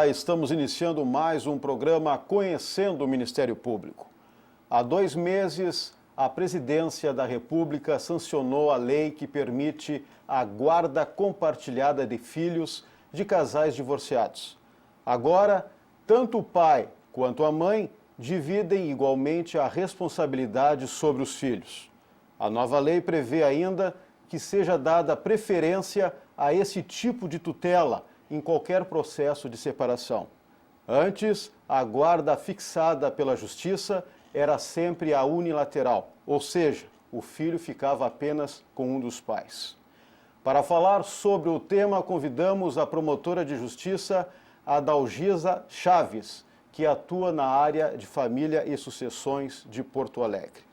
Olá, estamos iniciando mais um programa Conhecendo o Ministério Público. Há 2 meses, a Presidência da República sancionou a lei que permite a guarda compartilhada de filhos de casais divorciados. Agora, tanto o pai quanto a mãe dividem igualmente a responsabilidade sobre os filhos. A nova lei prevê ainda que seja dada preferência a esse tipo de tutela em qualquer processo de separação. Antes, a guarda fixada pela Justiça era sempre a unilateral, ou seja, o filho ficava apenas com um dos pais. Para falar sobre o tema, convidamos a promotora de Justiça, Adalgisa Chaves, que atua na área de família e sucessões de Porto Alegre.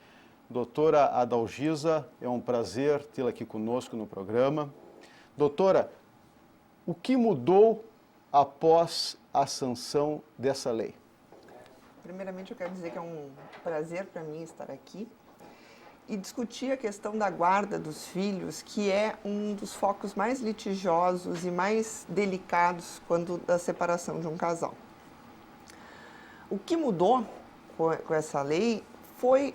Doutora Adalgisa, é um prazer tê-la aqui conosco no programa. Doutora, o que mudou após a sanção dessa lei? Primeiramente, eu quero dizer que é um prazer para mim estar aqui e discutir a questão da guarda dos filhos, que é um dos focos mais litigiosos e mais delicados quando da separação de um casal. O que mudou com essa lei foi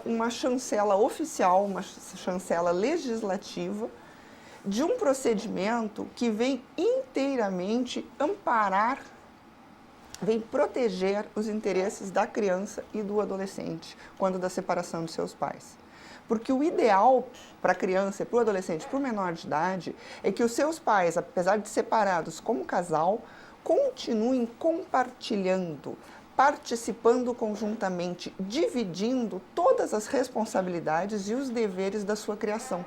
uma chancela oficial, uma chancela legislativa de um procedimento que vem inteiramente amparar, vem proteger os interesses da criança e do adolescente quando da separação de seus pais. Porque o ideal para a criança, para o adolescente, para o menor de idade, é que os seus pais, apesar de separados como casal, continuem compartilhando, participando conjuntamente, dividindo todas as responsabilidades e os deveres da sua criação.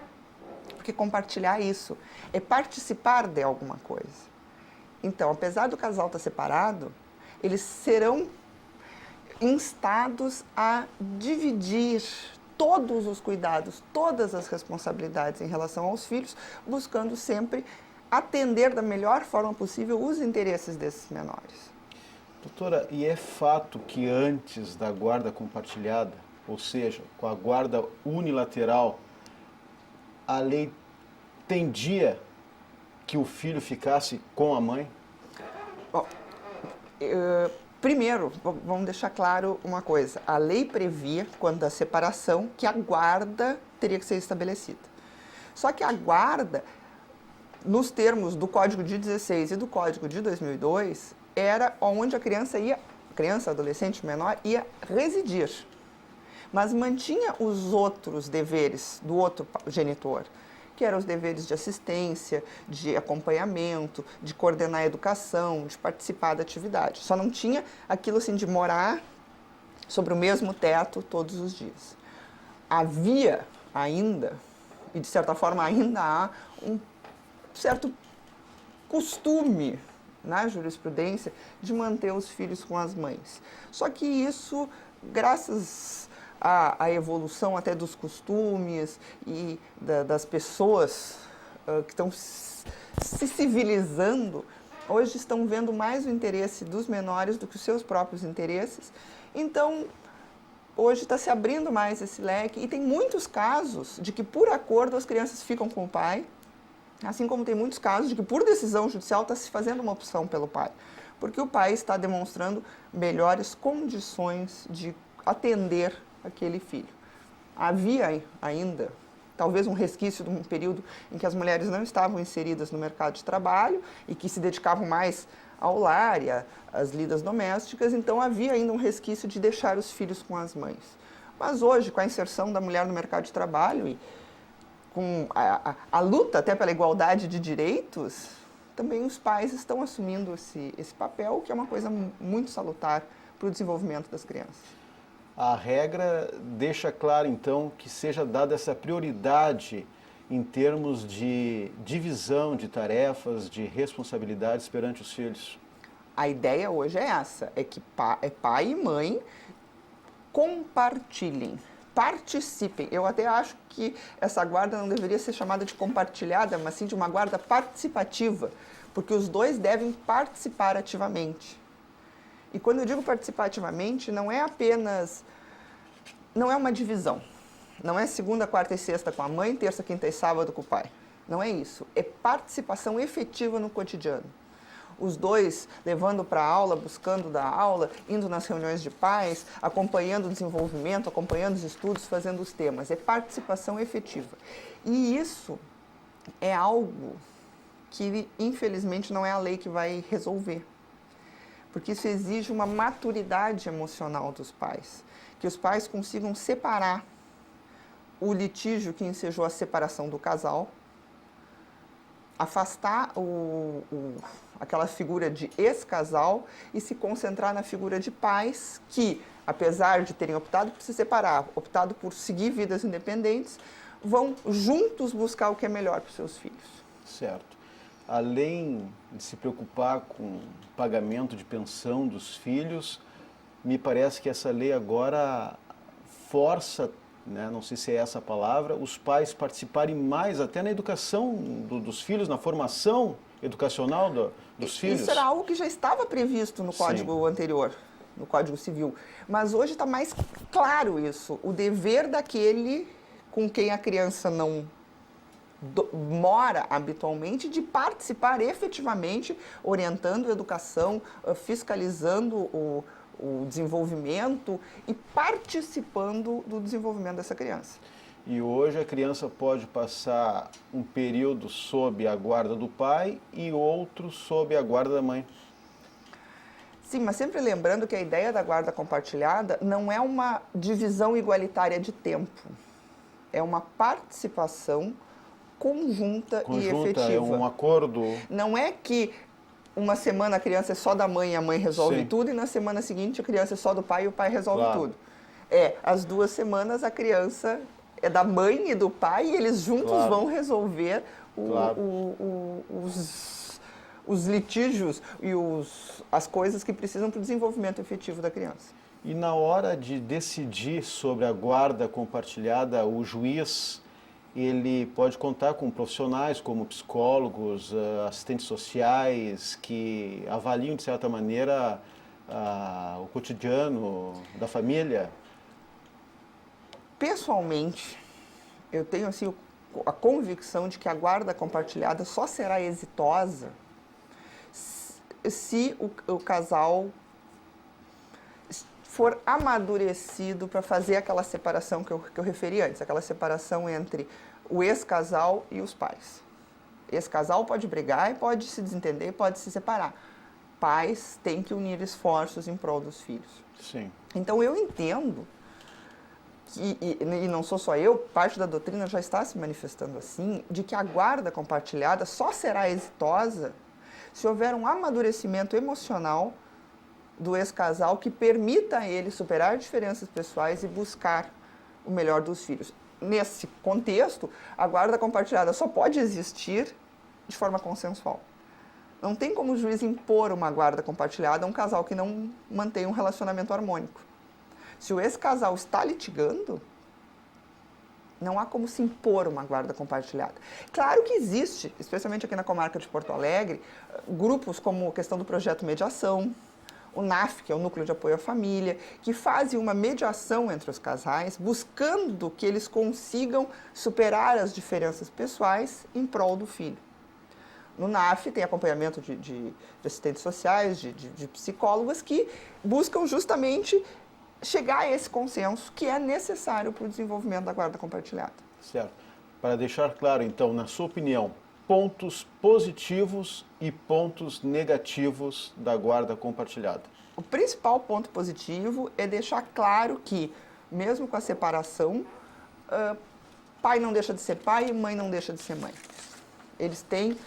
Porque compartilhar isso é participar de alguma coisa. Então, apesar do casal estar separado, eles serão instados a dividir todos os cuidados, todas as responsabilidades em relação aos filhos, buscando sempre atender da melhor forma possível os interesses desses menores. Doutora, e é fato que antes da guarda compartilhada, ou seja, com a guarda unilateral, a lei tendia que o filho ficasse com a mãe? Bom, primeiro, vamos deixar claro uma coisa. A lei previa, quando da separação, que a guarda teria que ser estabelecida. Só que a guarda, nos termos do Código de 16 e do Código de 2002, era onde a criança, adolescente, menor, ia residir. Mas mantinha os outros deveres do outro genitor, que eram os deveres de assistência, de acompanhamento, de coordenar a educação, de participar da atividade. Só não tinha aquilo assim de morar sobre o mesmo teto todos os dias. Havia ainda, e de certa forma ainda há, um certo costume na jurisprudência de manter os filhos com as mães. Só que isso, graças a evolução até dos costumes e das pessoas que estão se civilizando, hoje estão vendo mais o interesse dos menores do que os seus próprios interesses. Então, hoje está se abrindo mais esse leque e tem muitos casos de que, por acordo, as crianças ficam com o pai, assim como tem muitos casos de que, por decisão judicial, está se fazendo uma opção pelo pai, porque o pai está demonstrando melhores condições de atender aquele filho. Havia ainda, talvez, um resquício de um período em que as mulheres não estavam inseridas no mercado de trabalho e que se dedicavam mais ao lar e às lidas domésticas, então havia ainda um resquício de deixar os filhos com as mães. Mas hoje, com a inserção da mulher no mercado de trabalho e com a luta até pela igualdade de direitos, também os pais estão assumindo esse papel, que é uma coisa muito salutar para o desenvolvimento das crianças. A regra deixa claro, então, que seja dada essa prioridade em termos de divisão de tarefas, de responsabilidades perante os filhos. A ideia hoje é essa, é que pai e mãe compartilhem, participem. Eu até acho que essa guarda não deveria ser chamada de compartilhada, mas sim de uma guarda participativa, porque os dois devem participar ativamente. E quando eu digo participar ativamente, não é uma divisão. Não é segunda, quarta e sexta com a mãe, terça, quinta e sábado com o pai. Não é isso. É participação efetiva no cotidiano. os dois levando para a aula, buscando dar aula, indo nas reuniões de pais, acompanhando o desenvolvimento, acompanhando os estudos, fazendo os temas. É participação efetiva. E isso é algo que, infelizmente, não é a lei que vai resolver. Porque isso exige uma maturidade emocional dos pais. Que os pais consigam separar o litígio que ensejou a separação do casal, afastar aquela figura de ex-casal e se concentrar na figura de pais que, apesar de terem optado por se separar, optado por seguir vidas independentes, vão juntos buscar o que é melhor para os seus filhos. Certo. Além de se preocupar com o pagamento de pensão dos filhos, me parece que essa lei agora força, né, não sei se é essa a palavra, os pais participarem mais até na educação dos filhos, na formação educacional dos filhos. Isso era algo que já estava previsto no Código anterior, no Código Civil. Mas hoje está mais claro isso, o dever daquele com quem a criança não mora habitualmente, de participar efetivamente, orientando a educação, fiscalizando o desenvolvimento e participando do desenvolvimento dessa criança. E hoje a criança pode passar um período sob a guarda do pai e outro sob a guarda da mãe. Sim, mas sempre lembrando que a ideia da guarda compartilhada não é uma divisão igualitária de tempo. É uma participação conjunta e efetiva. É um acordo. Não é que uma semana a criança é só da mãe e a mãe resolve Sim. tudo, e na semana seguinte a criança é só do pai e o pai resolve Claro. tudo. As 2 semanas a criança é da mãe e do pai e eles juntos Claro. vão resolver Claro. os litígios e as coisas que precisam para o desenvolvimento efetivo da criança. E na hora de decidir sobre a guarda compartilhada, o juiz ele pode contar com profissionais como psicólogos, assistentes sociais, que avaliam, de certa maneira, o cotidiano da família. Pessoalmente, eu tenho assim, a convicção de que a guarda compartilhada só será exitosa se o casal for amadurecido para fazer aquela separação que eu referi antes, aquela separação entre o ex-casal e os pais. Ex-casal pode brigar e pode se desentender, pode se separar. Pais têm que unir esforços em prol dos filhos. Sim. Então eu entendo que, e não sou só eu, parte da doutrina já está se manifestando assim, de que a guarda compartilhada só será exitosa se houver um amadurecimento emocional do ex-casal que permita a ele superar diferenças pessoais e buscar o melhor dos filhos. Nesse contexto, a guarda compartilhada só pode existir de forma consensual. Não tem como o juiz impor uma guarda compartilhada a um casal que não mantém um relacionamento harmônico. Se o ex-casal está litigando, não há como se impor uma guarda compartilhada. Claro que existe, especialmente aqui na comarca de Porto Alegre, grupos como a questão do projeto Mediação, o NAF, que é o Núcleo de Apoio à Família, que fazem uma mediação entre os casais, buscando que eles consigam superar as diferenças pessoais em prol do filho. No NAF tem acompanhamento de assistentes sociais, de psicólogas, que buscam justamente chegar a esse consenso que é necessário para o desenvolvimento da guarda compartilhada. Certo. Para deixar claro, então, na sua opinião, pontos positivos e pontos negativos da guarda compartilhada. O principal ponto positivo é deixar claro que, mesmo com a separação, pai não deixa de ser pai e mãe não deixa de ser mãe. Eles têm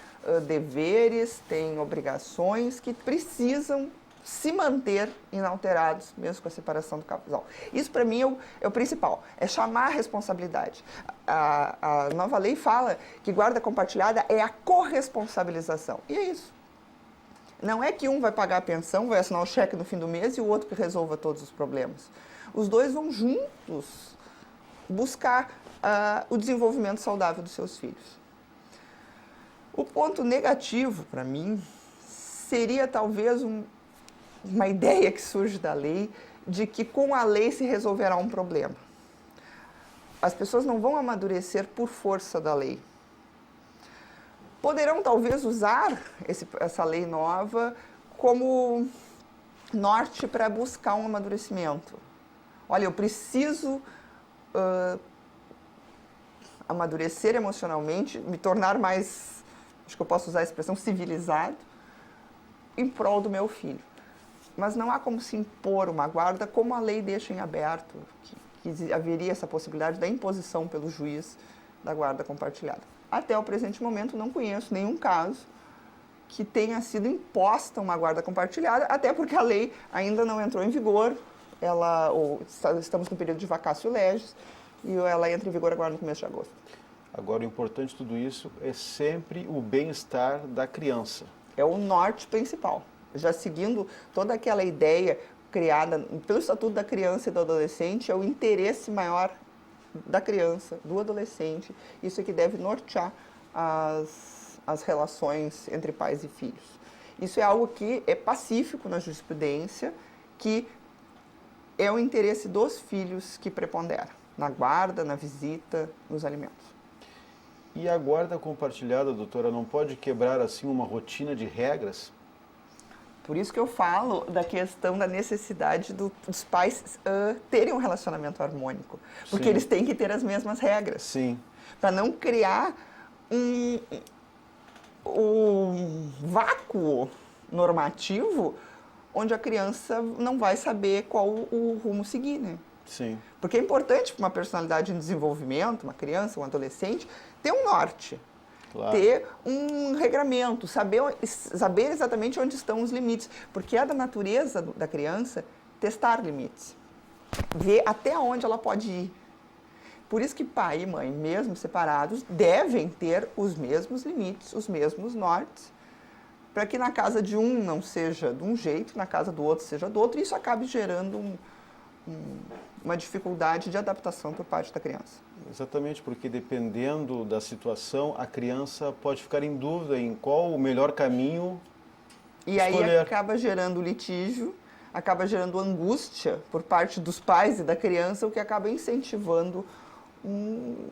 deveres, têm obrigações que precisam se manter inalterados, mesmo com a separação do casal. Isso, para mim, é o principal, é chamar a responsabilidade. A nova lei fala que guarda compartilhada é a corresponsabilização. E é isso. Não é que um vai pagar a pensão, vai assinar o cheque no fim do mês e o outro que resolva todos os problemas. Os dois vão juntos buscar o desenvolvimento saudável dos seus filhos. O ponto negativo, para mim, seria talvez uma ideia que surge da lei de que com a lei se resolverá um problema. As pessoas não vão amadurecer por força da lei. poderão talvez usar essa lei nova como norte para buscar um amadurecimento. Olha, eu preciso amadurecer emocionalmente, me tornar mais, acho que eu posso usar a expressão, civilizado, em prol do meu filho. Mas não há como se impor uma guarda como a lei deixa em aberto, que haveria essa possibilidade da imposição pelo juiz da guarda compartilhada. Até o presente momento não conheço nenhum caso que tenha sido imposta uma guarda compartilhada, até porque a lei ainda não entrou em vigor, estamos no período de vacatio legis, e ela entra em vigor agora no começo de agosto. Agora, o importante de tudo isso é sempre o bem-estar da criança. É o norte principal. Já seguindo toda aquela ideia criada pelo Estatuto da Criança e do Adolescente, é o interesse maior da criança, do adolescente. Isso é que deve nortear as relações entre pais e filhos. Isso é algo que é pacífico na jurisprudência, que é o interesse dos filhos que prepondera, na guarda, na visita, nos alimentos. E a guarda compartilhada, doutora, não pode quebrar assim uma rotina de regras? Por isso que eu falo da questão da necessidade dos pais terem um relacionamento harmônico. Porque Sim. eles têm que ter as mesmas regras. Sim. Para não criar um vácuo normativo onde a criança não vai saber qual o rumo seguir, né? Sim. Porque é importante para uma personalidade em desenvolvimento, uma criança, um adolescente, ter um norte. Claro. Ter um regramento, saber exatamente onde estão os limites. Porque é da natureza da criança testar limites. Ver até onde ela pode ir. Por isso que pai e mãe, mesmo separados, devem ter os mesmos limites, os mesmos nortes, para que na casa de um não seja de um jeito, na casa do outro seja do outro, e isso acabe gerando uma dificuldade de adaptação por parte da criança. Exatamente, porque dependendo da situação, a criança pode ficar em dúvida em qual o melhor caminho E escolher. aí acaba gerando litígio, acaba gerando angústia por parte dos pais e da criança, o que acaba incentivando um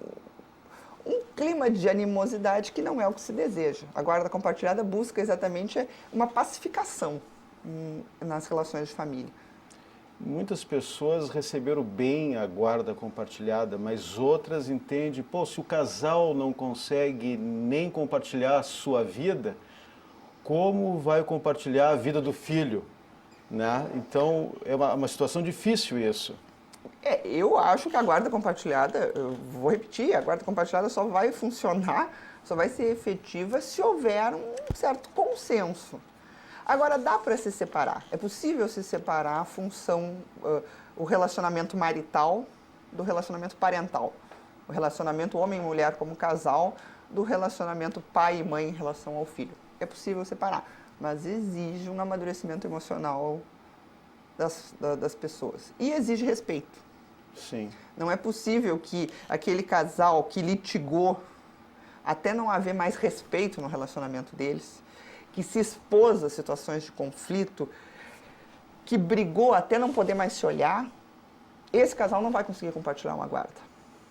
clima de animosidade que não é o que se deseja. A guarda compartilhada busca exatamente uma pacificação nas relações de família. Muitas pessoas receberam bem a guarda compartilhada, mas outras entendem, se o casal não consegue nem compartilhar a sua vida, como vai compartilhar a vida do filho? Né? Então, é uma situação difícil isso. Eu acho que a guarda compartilhada, eu vou repetir, a guarda compartilhada só vai funcionar, só vai ser efetiva se houver um certo consenso. Agora, dá para se separar. É possível se separar a função, o relacionamento marital do relacionamento parental. O relacionamento homem e mulher como casal do relacionamento pai e mãe em relação ao filho. É possível separar, mas exige um amadurecimento emocional das pessoas. E exige respeito. Sim. Não é possível que aquele casal que litigou até não haver mais respeito no relacionamento deles, que se expôs a situações de conflito, que brigou até não poder mais se olhar, esse casal não vai conseguir compartilhar uma guarda,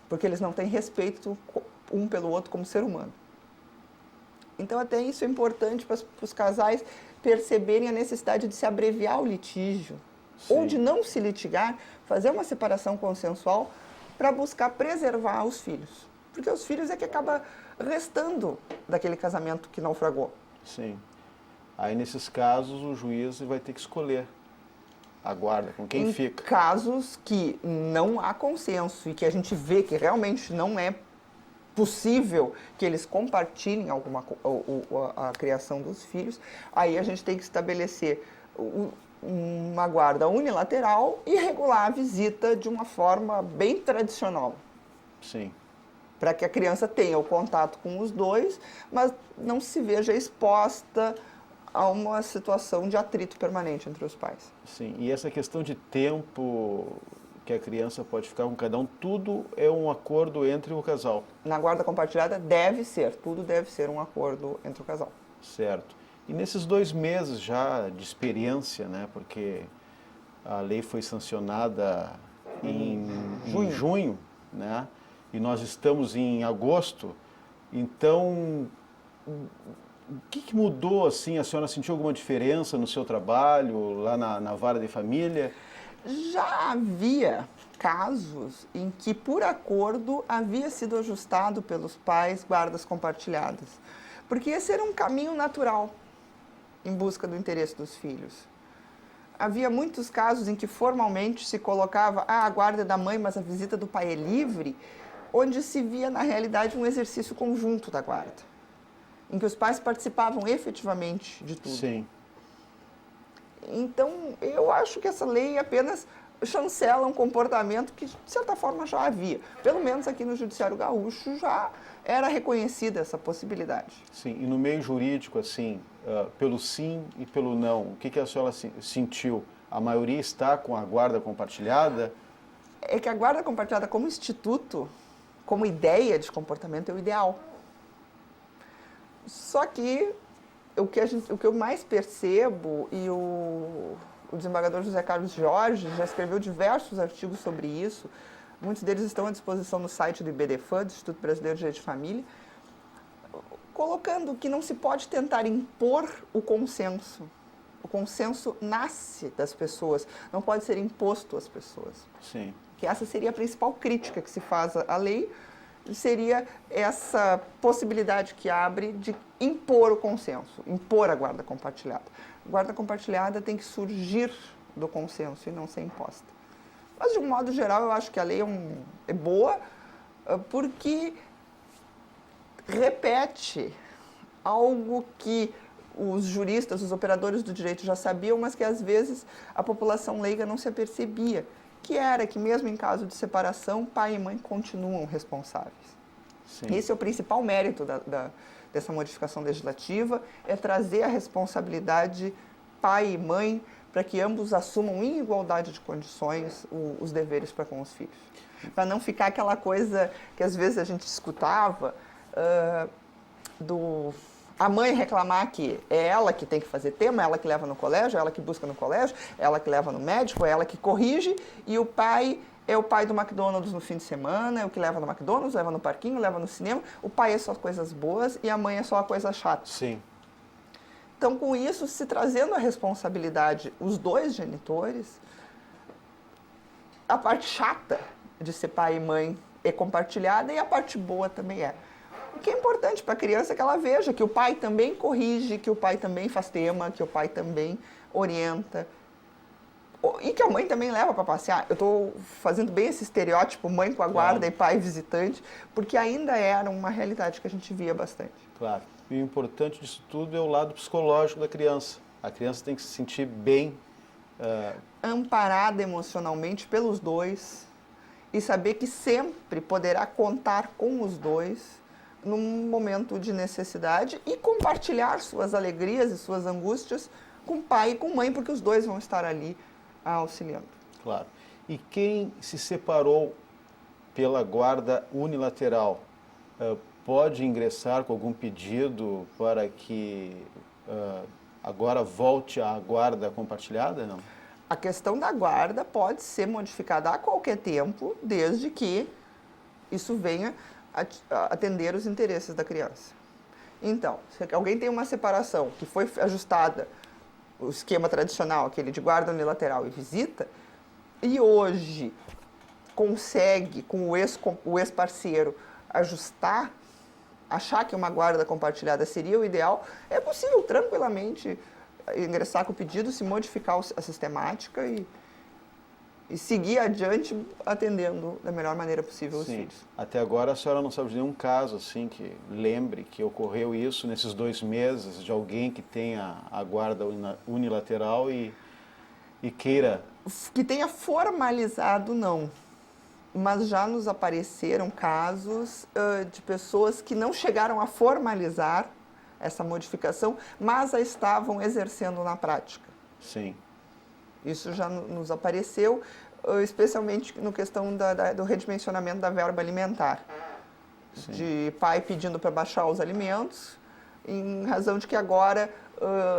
porque eles não têm respeito um pelo outro como ser humano. Então, até isso é importante para os casais perceberem a necessidade de se abreviar o litígio, Sim. ou de não se litigar, fazer uma separação consensual para buscar preservar os filhos. Porque os filhos é que acaba restando daquele casamento que naufragou. Sim. Aí, nesses casos, o juiz vai ter que escolher a guarda, com quem fica. Em casos que não há consenso e que a gente vê que realmente não é possível que eles compartilhem a criação dos filhos, aí a gente tem que estabelecer uma guarda unilateral e regular a visita de uma forma bem tradicional. Sim. Para que a criança tenha o contato com os dois, mas não se veja exposta a uma situação de atrito permanente entre os pais. Sim, e essa questão de tempo que a criança pode ficar com cada um, tudo é um acordo entre o casal. Na guarda compartilhada tudo deve ser um acordo entre o casal. Certo. E nesses 2 meses já de experiência, né, porque a lei foi sancionada em junho, né, e nós estamos em agosto, então O que mudou, assim? A senhora sentiu alguma diferença no seu trabalho, lá na vara de família? Já havia casos em que, por acordo, havia sido ajustado pelos pais guardas compartilhadas. Porque esse era um caminho natural em busca do interesse dos filhos. Havia muitos casos em que formalmente se colocava a guarda é da mãe, mas a visita do pai é livre, onde se via, na realidade, um exercício conjunto da guarda, em que os pais participavam efetivamente de tudo. Sim. Então, eu acho que essa lei apenas chancela um comportamento que, de certa forma, já havia. Pelo menos aqui no Judiciário Gaúcho já era reconhecida essa possibilidade. Sim, e no meio jurídico, assim, pelo sim e pelo não, o que a senhora sentiu? A maioria está com a guarda compartilhada? É que a guarda compartilhada como instituto, como ideia de comportamento, é o ideal. Só que o que eu mais percebo, e o desembargador José Carlos Jorge já escreveu diversos artigos sobre isso, muitos deles estão à disposição no site do IBDFAM, do Instituto Brasileiro de Direito de Família, colocando que não se pode tentar impor o consenso. O consenso nasce das pessoas, não pode ser imposto às pessoas. Sim. Que essa seria a principal crítica que se faz à lei, seria essa possibilidade que abre de impor o consenso, impor a guarda compartilhada. A guarda compartilhada tem que surgir do consenso e não ser imposta. Mas, de um modo geral, eu acho que a lei é boa porque repete algo que os juristas, os operadores do direito já sabiam, mas que, às vezes, a população leiga não se apercebia, que era que, mesmo em caso de separação, pai e mãe continuam responsáveis. Sim. Esse é o principal mérito dessa modificação legislativa, é trazer a responsabilidade pai e mãe para que ambos assumam em igualdade de condições os deveres para com os filhos. Para não ficar aquela coisa que às vezes a gente escutava a mãe reclamar que é ela que tem que fazer tema, é ela que leva no colégio, é ela que busca no colégio, é ela que leva no médico, é ela que corrige, e o pai é o pai do McDonald's no fim de semana, é o que leva no McDonald's, leva no parquinho, leva no cinema. O pai é só coisas boas e a mãe é só a coisa chata. Sim. Então, com isso, se trazendo a responsabilidade, os dois genitores, a parte chata de ser pai e mãe é compartilhada e a parte boa também é. O que é importante para a criança é que ela veja que o pai também corrige, que o pai também faz tema, que o pai também orienta. E que a mãe também leva para passear. Eu estou fazendo bem esse estereótipo, mãe com a guarda Claro. e pai visitante, porque ainda era uma realidade que a gente via bastante. Claro. E o importante disso tudo é o lado psicológico da criança. A criança tem que se sentir bem. Amparada emocionalmente pelos dois e saber que sempre poderá contar com os dois num momento de necessidade e compartilhar suas alegrias e suas angústias com pai e com mãe, porque os dois vão estar ali auxiliando. Claro. E quem se separou pela guarda unilateral pode ingressar com algum pedido para que agora volte à guarda compartilhada, não? A questão da guarda pode ser modificada a qualquer tempo, desde que isso venha atender os interesses da criança. Então, se alguém tem uma separação que foi ajustada, o esquema tradicional, aquele de guarda unilateral e visita, e hoje consegue, com o ex-parceiro, ajustar, achar que uma guarda compartilhada seria o ideal, é possível tranquilamente ingressar com o pedido, se modificar a sistemática e seguir adiante atendendo da melhor maneira possível os filhos. Até agora a senhora não sabe de nenhum caso assim que lembre que ocorreu isso nesses 2 meses de alguém que tenha a guarda unilateral e queira... Que tenha formalizado, não. Mas já nos apareceram casos de pessoas que não chegaram a formalizar essa modificação, mas a estavam exercendo na prática. Sim. Isso já nos apareceu, especialmente na questão do redimensionamento da verba alimentar. Sim. De pai pedindo para baixar os alimentos, em razão de que agora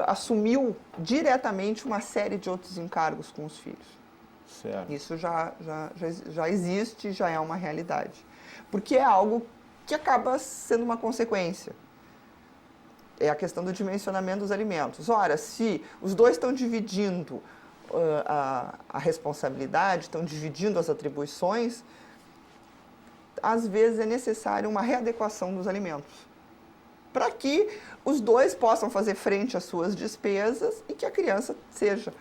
assumiu diretamente uma série de outros encargos com os filhos. Certo. Isso já existe, já é uma realidade. Porque é algo que acaba sendo uma consequência. é a questão do dimensionamento dos alimentos. Ora, se os dois estão dividindo a responsabilidade, estão dividindo as atribuições, às vezes é necessário uma readequação dos alimentos, para que os dois possam fazer frente às suas despesas e que a criança seja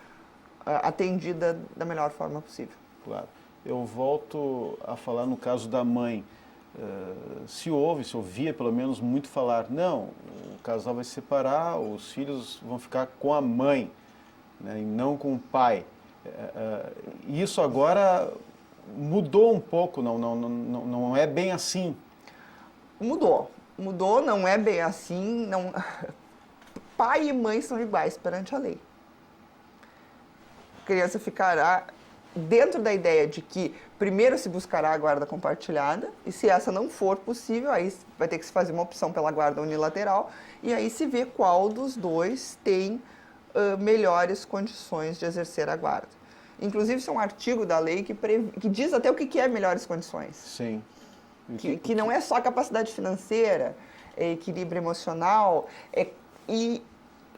atendida da melhor forma possível. Claro. Eu volto a falar no caso da mãe. Se ouvia pelo menos muito falar, não, o casal vai se separar, os filhos vão ficar com a mãe, né, e não com o pai. Isso agora mudou um pouco, não é bem assim. Mudou, não é bem assim. Não... Pai e mãe são iguais perante a lei. A criança ficará dentro da ideia de que primeiro se buscará a guarda compartilhada, e se essa não for possível, aí vai ter que se fazer uma opção pela guarda unilateral, e aí se vê qual dos dois tem melhores condições de exercer a guarda. Inclusive, isso é um artigo da lei que diz até o que é melhores condições. Sim. Que não é só capacidade financeira, é equilíbrio emocional, e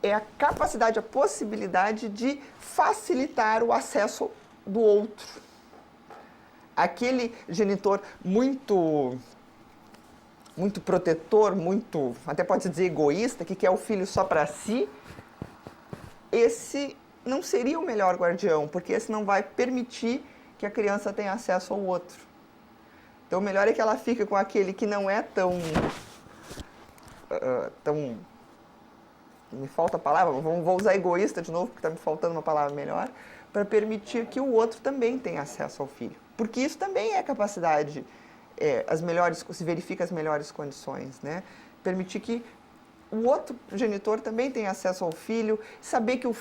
é a capacidade, a possibilidade de facilitar o acesso do outro. Aquele genitor muito protetor, até pode-se dizer egoísta, que quer o filho só para si, esse não seria o melhor guardião, porque esse não vai permitir que a criança tenha acesso ao outro. Então, o melhor é que ela fique com aquele que não é tão me falta a palavra, vou usar egoísta de novo, porque está me faltando uma palavra melhor, para permitir que o outro também tenha acesso ao filho. Porque isso também é capacidade, se verifica as melhores condições, né? Permitir que o outro genitor também tenha acesso ao filho, saber que o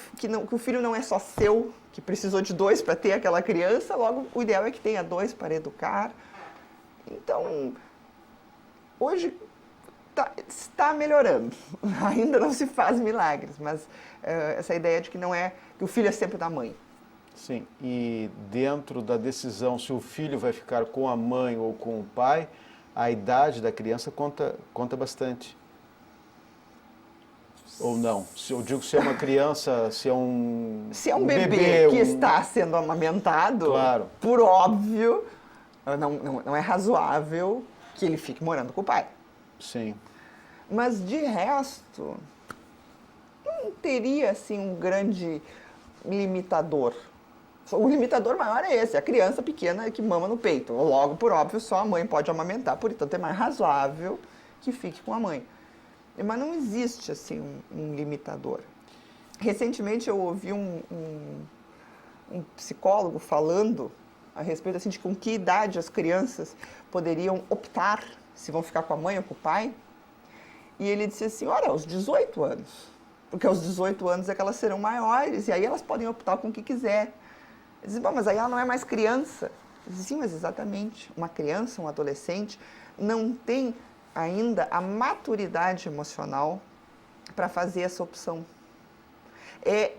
filho não é só seu, que precisou de dois para ter aquela criança, logo o ideal é que tenha dois para educar. Então, hoje está melhorando, ainda não se faz milagres, mas essa ideia de que que o filho é sempre da mãe. Sim, e dentro da decisão se o filho vai ficar com a mãe ou com o pai, a idade da criança conta bastante. Ou não? Eu digo se é uma criança, se é um... Se é um bebê que está sendo amamentado, claro, por óbvio, não é razoável que ele fique morando com o pai. Sim. Mas, de resto, não teria, assim, um grande limitador. O limitador maior é esse, a criança pequena que mama no peito. Logo, por óbvio, só a mãe pode amamentar, portanto, é mais razoável que fique com a mãe. Mas não existe, assim, um limitador. Recentemente, eu ouvi um psicólogo falando a respeito, assim, de com que idade as crianças poderiam optar se vão ficar com a mãe ou com o pai. E ele disse assim, olha, aos 18 anos. Porque aos 18 anos é que elas serão maiores, e aí elas podem optar com o que quiser. Ele disse, bom, mas aí ela não é mais criança. Eu disse, sim, mas exatamente. Uma criança, um adolescente, não tem ainda a maturidade emocional para fazer essa opção. É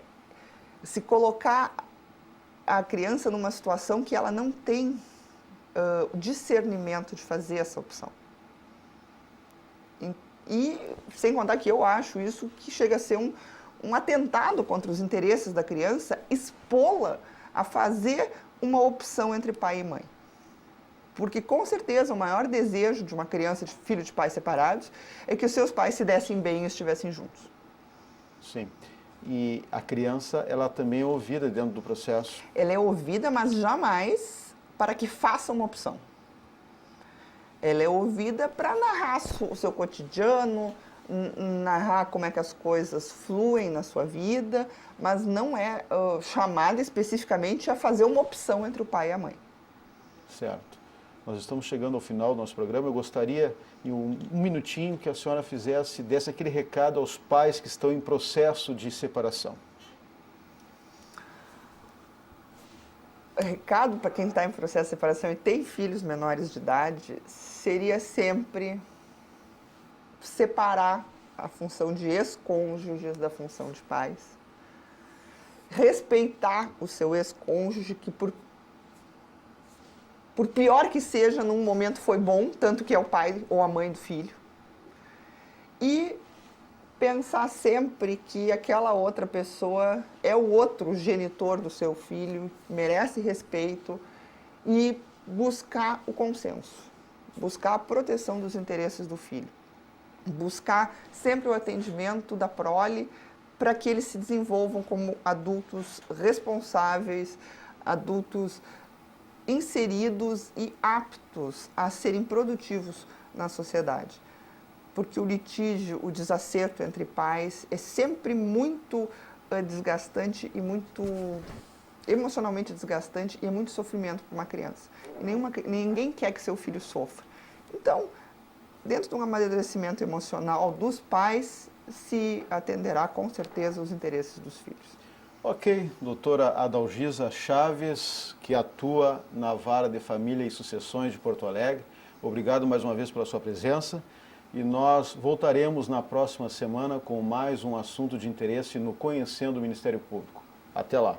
se colocar a criança numa situação que ela não tem discernimento de fazer essa opção. E sem contar que eu acho isso que chega a ser um atentado contra os interesses da criança, expô-la a fazer uma opção entre pai e mãe. Porque, com certeza, o maior desejo de uma criança, de filho de pais separados, é que os seus pais se dessem bem e estivessem juntos. Sim. E a criança, ela também é ouvida dentro do processo? Ela é ouvida, mas jamais para que faça uma opção. Ela é ouvida para narrar o seu cotidiano, narrar como é que as coisas fluem na sua vida, mas não é chamada especificamente a fazer uma opção entre o pai e a mãe. Certo. Nós estamos chegando ao final do nosso programa. Eu gostaria, em um minutinho, que a senhora desse aquele recado aos pais que estão em processo de separação. Recado para quem está em processo de separação e tem filhos menores de idade seria sempre separar a função de ex-cônjuges da função de pais. Respeitar o seu ex-cônjuge, que por pior que seja, num momento foi bom, tanto que é o pai ou a mãe do filho. E pensar sempre que aquela outra pessoa é o outro genitor do seu filho, merece respeito e buscar o consenso, buscar a proteção dos interesses do filho, buscar sempre o atendimento da prole para que eles se desenvolvam como adultos responsáveis, adultos inseridos e aptos a serem produtivos na sociedade. Porque o litígio, o desacerto entre pais é sempre muito desgastante e muito emocionalmente desgastante e é muito sofrimento para uma criança. E ninguém quer que seu filho sofra. Então, dentro de um amadurecimento emocional dos pais, se atenderá com certeza os interesses dos filhos. Ok, doutora Adalgisa Chaves, que atua na Vara de Família e Sucessões de Porto Alegre. Obrigado mais uma vez pela sua presença e nós voltaremos na próxima semana com mais um assunto de interesse no Conhecendo o Ministério Público. Até lá.